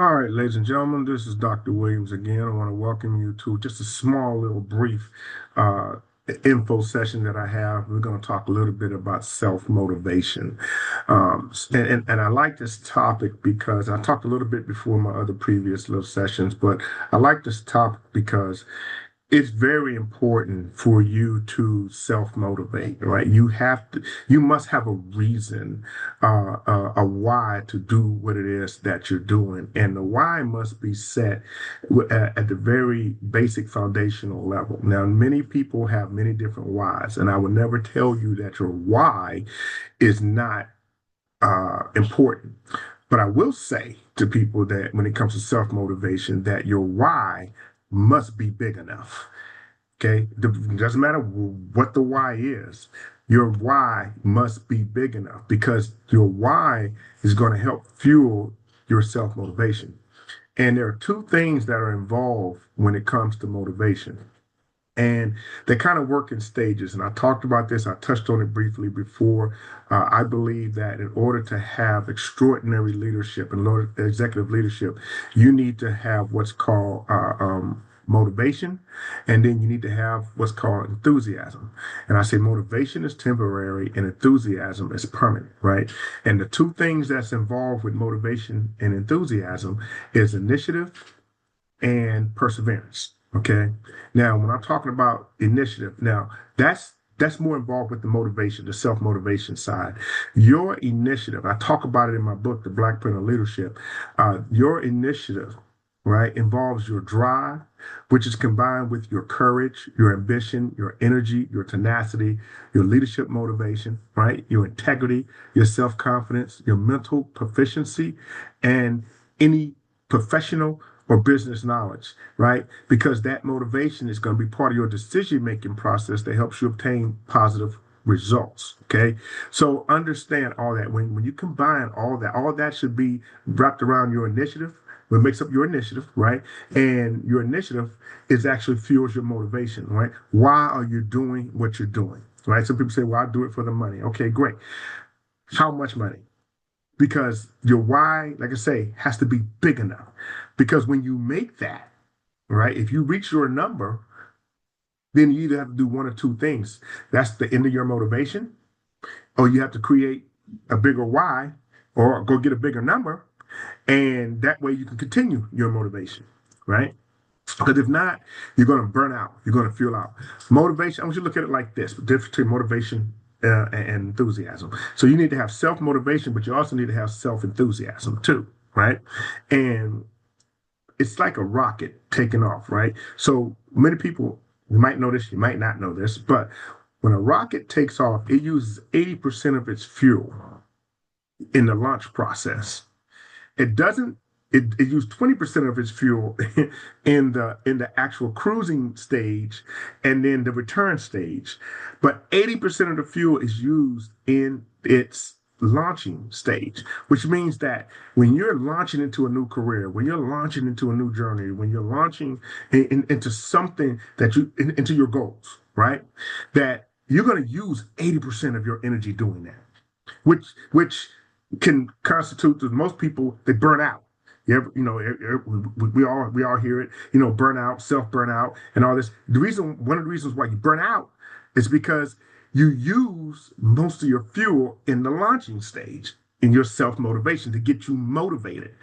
All right, ladies and gentlemen, this is Dr. Williams again. I want to welcome you to just a small little brief uh, info session that I have. We're going to talk a little bit about self-motivation. And I like this topic because I talked a little bit before in my other previous little sessions, but I like this topic because it's very important for you to self-motivate, right? You must have a reason, a why to do what it is that you're doing. And the why must be set at the very basic foundational level. Now, many people have many different whys, and I would never tell you that your why is not important. But I will say to people that when it comes to self-motivation, that your why must be big enough. Okay. It doesn't matter what the why is. Your why must be big enough because your why is going to help fuel your self motivation. And there are two things that are involved when it comes to motivation. And they kind of work in stages. And I talked about this, I touched on it briefly before. I believe that in order to have extraordinary leadership and executive leadership, you need to have what's called motivation, and then you need to have what's called enthusiasm. And I say motivation is temporary and enthusiasm is permanent, right? And the two things that's involved with motivation and enthusiasm is initiative and perseverance. Okay. Now, when I'm talking about initiative, now that's more involved with the motivation, the self-motivation side. Your initiative, I talk about it in my book, The Black Print of Leadership. Your initiative, right, involves your drive, which is combined with your courage, your ambition, your energy, your tenacity, your leadership motivation, right, your integrity, your self-confidence, your mental proficiency, and any professional or business knowledge, right? Because that motivation is going to be part of your decision making process that helps you obtain positive results. Okay. So understand all that. When you combine all that should be wrapped around your initiative, what makes up your initiative, right? And your initiative is actually fuels your motivation, right? Why are you doing what you're doing? Right. Some people say, well, I do it for the money. Okay, great. How much money? Because your why, like I say, has to be big enough. Because when you make that, right, if you reach your number, then you either have to do one or two things. That's the end of your motivation, or you have to create a bigger why or go get a bigger number. And that way you can continue your motivation, right? Because if not, you're going to burn out. You're going to feel out. Motivation, I want you to look at it like this, the difference between motivation and enthusiasm. So you need to have self-motivation, but you also need to have self-enthusiasm too, right? And it's like a rocket taking off, right? So many people, you might know this, you might not know this, but when a rocket takes off, it uses 80% of its fuel in the launch process. It doesn't. It used 20% of its fuel in the actual cruising stage and then the return stage. But 80% of the fuel is used in its launching stage, which means that when you're launching into a new career, when you're launching into a new journey, when you're launching into something into your goals, right? That you're going to use 80% of your energy doing that, which can constitute to most people they burn out. We all hear it. Burnout, self burnout, and all this. One of the reasons why you burn out is because you use most of your fuel in the launching stage in your self motivation to get you motivated.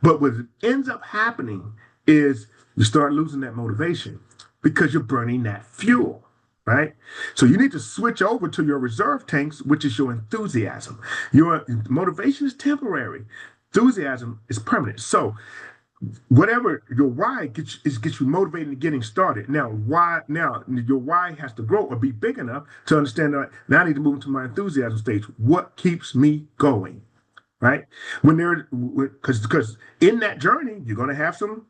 But what ends up happening is you start losing that motivation because you're burning that fuel, right? So you need to switch over to your reserve tanks, which is your enthusiasm. Your motivation is temporary. Enthusiasm is permanent. So whatever your why gets you motivated and getting started. Now your why has to grow or be big enough to understand that now I need to move into my enthusiasm stage. What keeps me going? Right? Because in that journey, you're gonna have some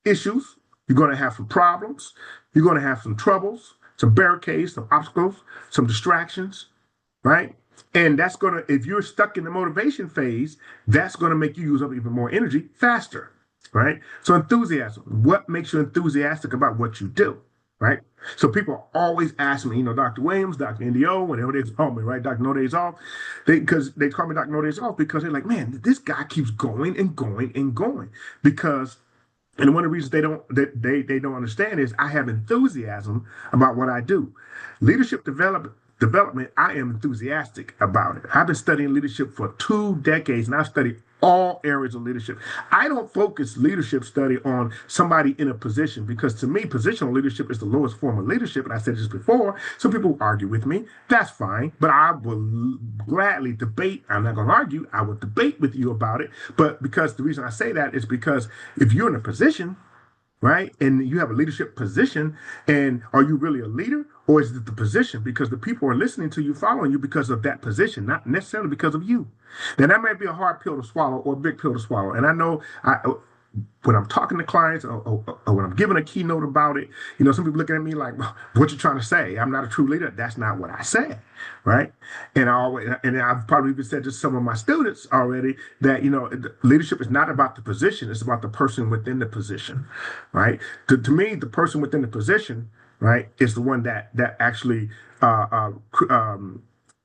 issues, you're gonna have some problems, you're gonna have some troubles, some barricades, some obstacles, some distractions, right? And that's gonna, if you're stuck in the motivation phase, that's gonna make you use up even more energy faster, right? So enthusiasm, what makes you enthusiastic about what you do? right? So people always ask me, Dr. Williams, Dr. NDO, whenever they call me, right? Dr. No Days Off. Because they call me Dr. No Days Off because they're like, man, this guy keeps going and going and going. Because and one of the reasons they don't understand is I have enthusiasm about what I do. Leadership development, I am enthusiastic about it. I've been studying leadership for 2 decades, and I've studied all areas of leadership. I don't focus leadership study on somebody in a position because to me, positional leadership is the lowest form of leadership. And I said this before. Some people argue with me. That's fine, but I will gladly debate. I'm not going to argue. I will debate with you about it. But because the reason I say that is because if you're in a position, right? And you have a leadership position, and are you really a leader, or is it the position? Because the people are listening to you, following you because of that position, not necessarily because of you. Now that might be a hard pill to swallow or a big pill to swallow. And I know when I'm talking to clients or when I'm giving a keynote about it, some people looking at me like, what you trying to say? I'm not a true leader. That's not what I said, right? And I've probably even said to some of my students already that, leadership is not about the position. It's about the person within the position, right? To me, the person within the position, right, is the one that actually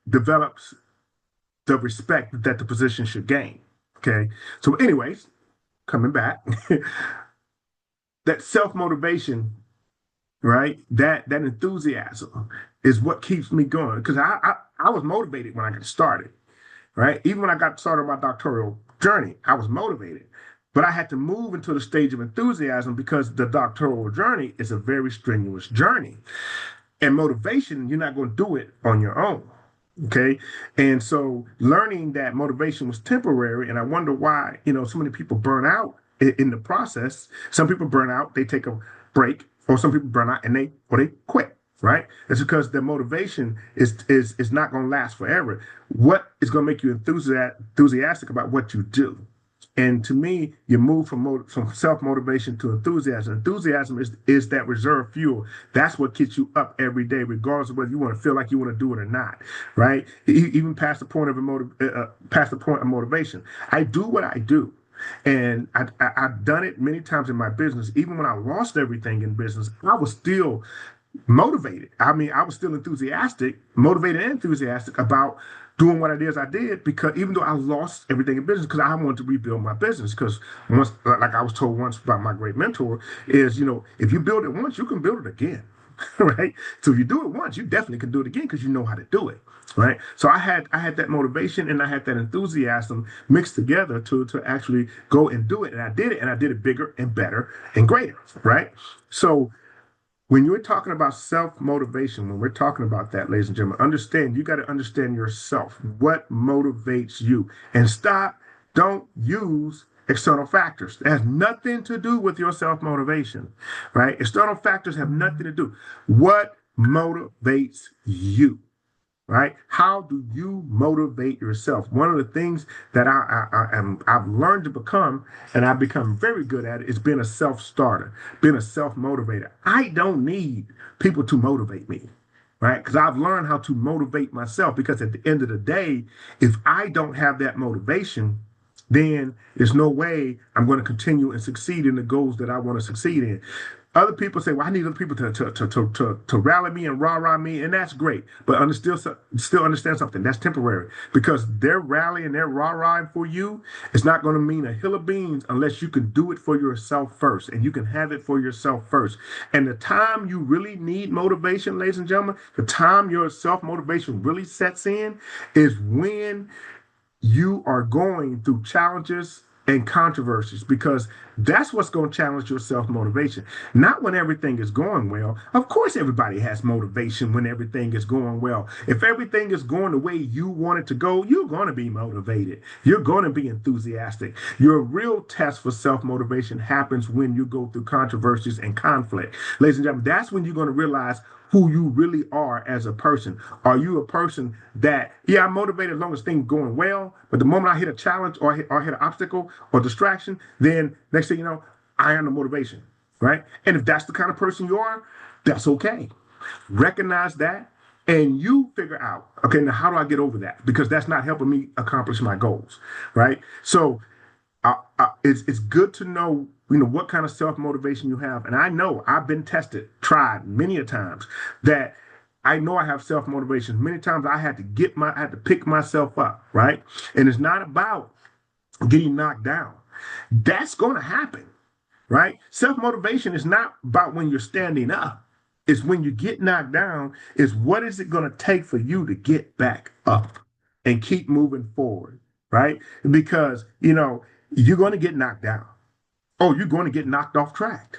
develops the respect that the position should gain. Okay. So anyways, coming back, that self-motivation, right? That enthusiasm is what keeps me going. Because I was motivated when I got started, right? Even when I got started on my doctoral journey, I was motivated. But I had to move into the stage of enthusiasm because the doctoral journey is a very strenuous journey. And motivation, you're not going to do it on your own. Okay. And so learning that motivation was temporary, and I wonder why, so many people burn out in the process. Some people burn out, they take a break, or some people burn out and they quit. Right. It's because their motivation is not going to last forever. What is going to make you enthusiastic about what you do? And to me, you move from self-motivation to enthusiasm. Enthusiasm is that reserve fuel. That's what gets you up every day, regardless of whether you want to feel like you want to do it or not, right? Even past the point of motivation. I do what I do. And I've done it many times in my business. Even when I lost everything in business, I was still motivated. I mean, I was still motivated and enthusiastic about doing what it is I did, because even though I lost everything in business, because I wanted to rebuild my business. Because once, like I was told once by my great mentor, is, if you build it once, you can build it again. Right. So if you do it once, you definitely can do it again because you know how to do it. Right. So I had that motivation and I had that enthusiasm mixed together to actually go and do it. And I did it bigger and better and greater. Right. So when you're talking about self-motivation, when we're talking about that, ladies and gentlemen, you got to understand yourself. What motivates you? And don't use external factors. It has nothing to do with your self-motivation, right? External factors have nothing to do. What motivates you? Right? How do you motivate yourself? One of the things that I've learned to become, and I've become very good at it, is being a self-starter, being a self-motivator. I don't need people to motivate me, right? Because I've learned how to motivate myself. Because at the end of the day, if I don't have that motivation, then there's no way I'm going to continue and succeed in the goals that I want to succeed in. Other people say, well, I need other people to rally me and rah-rah me, and that's great. But still understand something. That's temporary, because their rallying, their rah-rahing for you is not going to mean a hill of beans unless you can do it for yourself first, and you can have it for yourself first. And the time you really need motivation, ladies and gentlemen, the time your self-motivation really sets in is when you are going through challenges and controversies, because that's what's going to challenge your self-motivation. Not when everything is going well. Of course, everybody has motivation when everything is going well. If everything is going the way you want it to go, you're going to be motivated. You're going to be enthusiastic. Your real test for self-motivation happens when you go through controversies and conflict. Ladies and gentlemen, that's when you're going to realize who you really are as a person. Are you a person that, yeah, I'm motivated as long as things going well, but the moment I hit a challenge or hit an obstacle or distraction, then next thing you know, I am the motivation, right? And if that's the kind of person you are, that's okay. Recognize that and you figure out, okay, now how do I get over that? Because that's not helping me accomplish my goals, right? So It's good to know, what kind of self motivation you have. And I know I've been tested, tried many a times that I know I have self motivation. Many times I had to pick myself up, right? And it's not about getting knocked down. That's going to happen, right? Self motivation is not about when you're standing up. It's when you get knocked down, is what is it going to take for you to get back up and keep moving forward, right? Because, you're going to get knocked down. Oh, you're going to get knocked off track,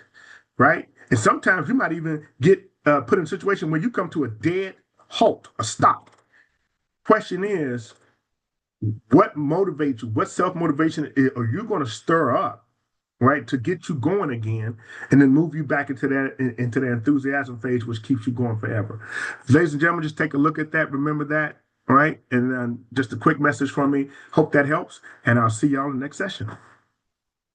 right? And sometimes you might even get put in a situation where you come to a dead halt, a stop. Question is, what motivates you? What self motivation are you going to stir up, right, to get you going again, and then move you back into that enthusiasm phase, which keeps you going forever. Ladies and gentlemen, just take a look at that. Remember that, all right? And then just a quick message from me. Hope that helps, and I'll see y'all in the next session.